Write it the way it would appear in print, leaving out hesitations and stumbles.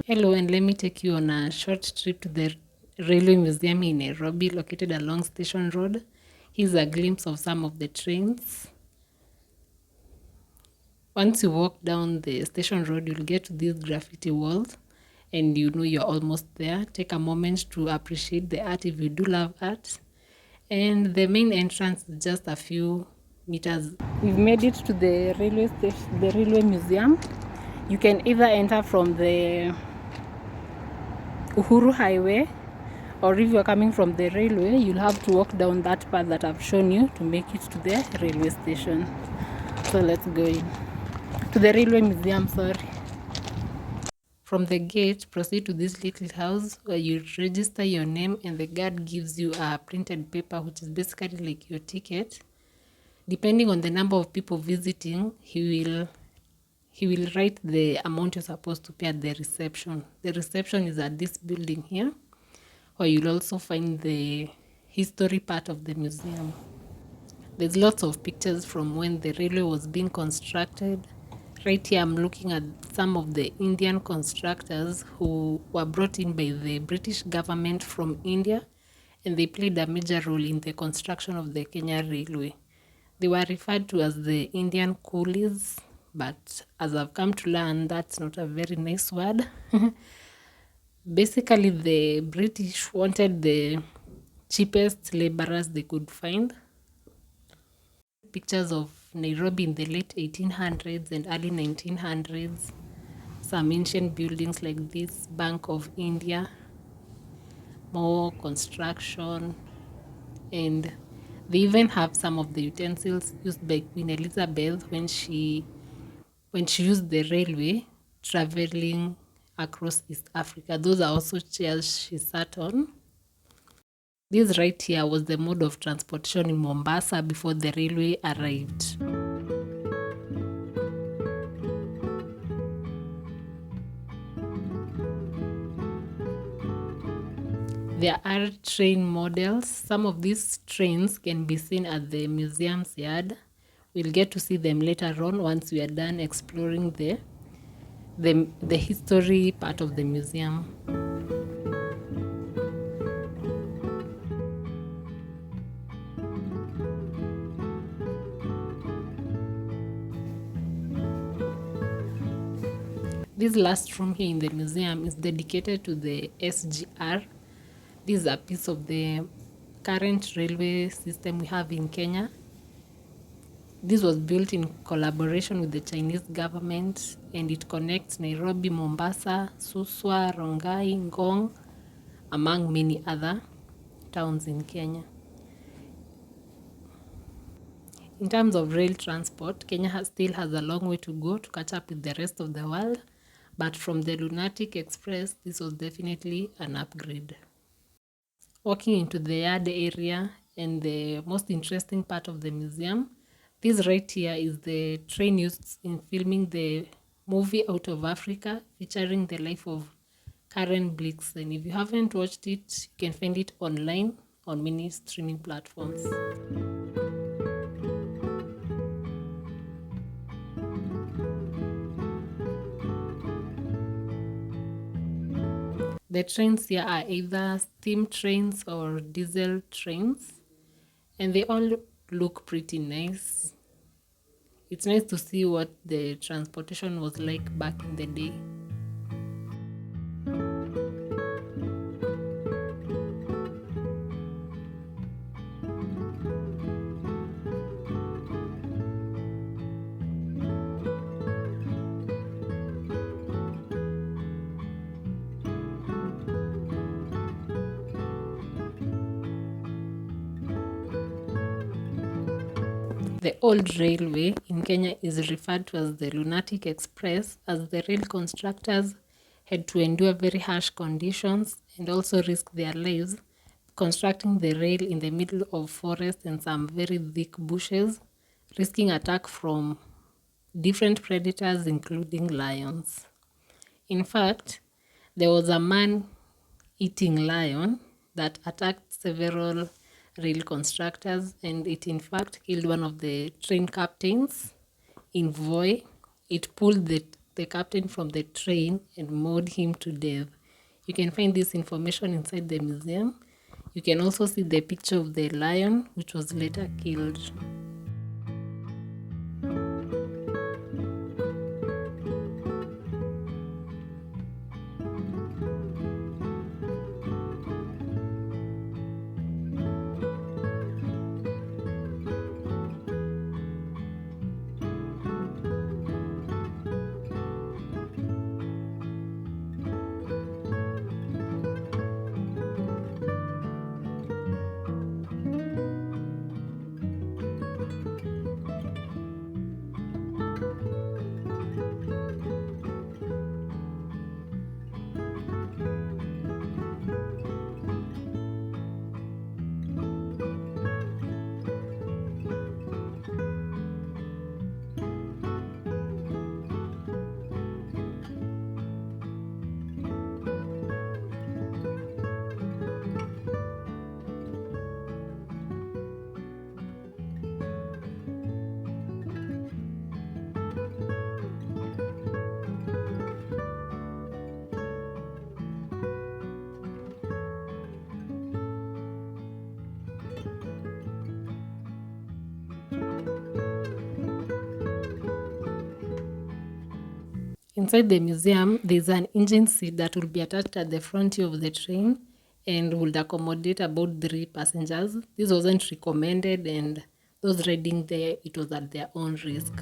Hello, and let me take you on a short trip to the Railway Museum in Nairobi, located along Station Road. Here's a glimpse of some of the trains. Once you walk down the station road, you'll get to these graffiti walls, and you know you're almost there. Take a moment to appreciate the art if you do love art. And the main entrance is just a few meters. We've made it to the railway station, the railway museum. You can either enter from the Uhuru Highway, or if you're coming from the railway, you'll have to walk down that path that I've shown you to make it to the railway station. So let's go in. To the railway museum, sorry. From the gate, proceed to this little house where you register your name and the guard gives you a printed paper, which is basically like your ticket. Depending on the number of people visiting, he will write the amount you're supposed to pay at the reception. The reception is at this building here, or you'll also find the history part of the museum. There's lots of pictures from when the railway was being constructed. Right here, I'm looking at some of the Indian constructors who were brought in by the British government from India, and they played a major role in the construction of the Kenya Railway. They were referred to as the Indian coolies, but as I've come to learn, that's not a very nice word. Basically, the British wanted the cheapest laborers they could find. Pictures of Nairobi in the late 1800s and early 1900s. Some ancient buildings like this, Bank of India, more construction, and they even have some of the utensils used by Queen Elizabeth when she used the railway traveling across East Africa. Those are also chairs she sat on. This right here was the mode of transportation in Mombasa before the railway arrived. There are train models. Some of these trains can be seen at the museum's yard. We'll get to see them later on once we are done exploring the history part of the museum. This last room here in the museum is dedicated to the SGR. This is a piece of the current railway system we have in Kenya. This was built in collaboration with the Chinese government, and it connects Nairobi, Mombasa, Suswa, Rongai, Ngong, among many other towns in Kenya. In terms of rail transport, Kenya still has a long way to go to catch up with the rest of the world, but from the Lunatic Express, this was definitely an upgrade. Walking into the yard area and the most interesting part of the museum, this right here is the train used in filming the movie Out of Africa, featuring the life of Karen Blix. And if you haven't watched it, you can find it online on many streaming platforms. The trains here are either steam trains or diesel trains, and they all look pretty nice. It's nice to see what the transportation was like back in the day. The old railway in Kenya is referred to as the Lunatic Express, as the rail constructors had to endure very harsh conditions and also risk their lives constructing the rail in the middle of forest and some very thick bushes, risking attack from different predators, including lions. In fact, there was a man-eating lion that attacked several rail constructors, and it in fact killed one of the train captains in Voi. It pulled the captain from the train and mauled him to death. You can find this information inside the museum. You can also see the picture of the lion, which was later killed. Inside the museum, there's an engine seat that will be attached at the front of the train and would accommodate about 3 passengers. This wasn't recommended, and those riding there, it was at their own risk.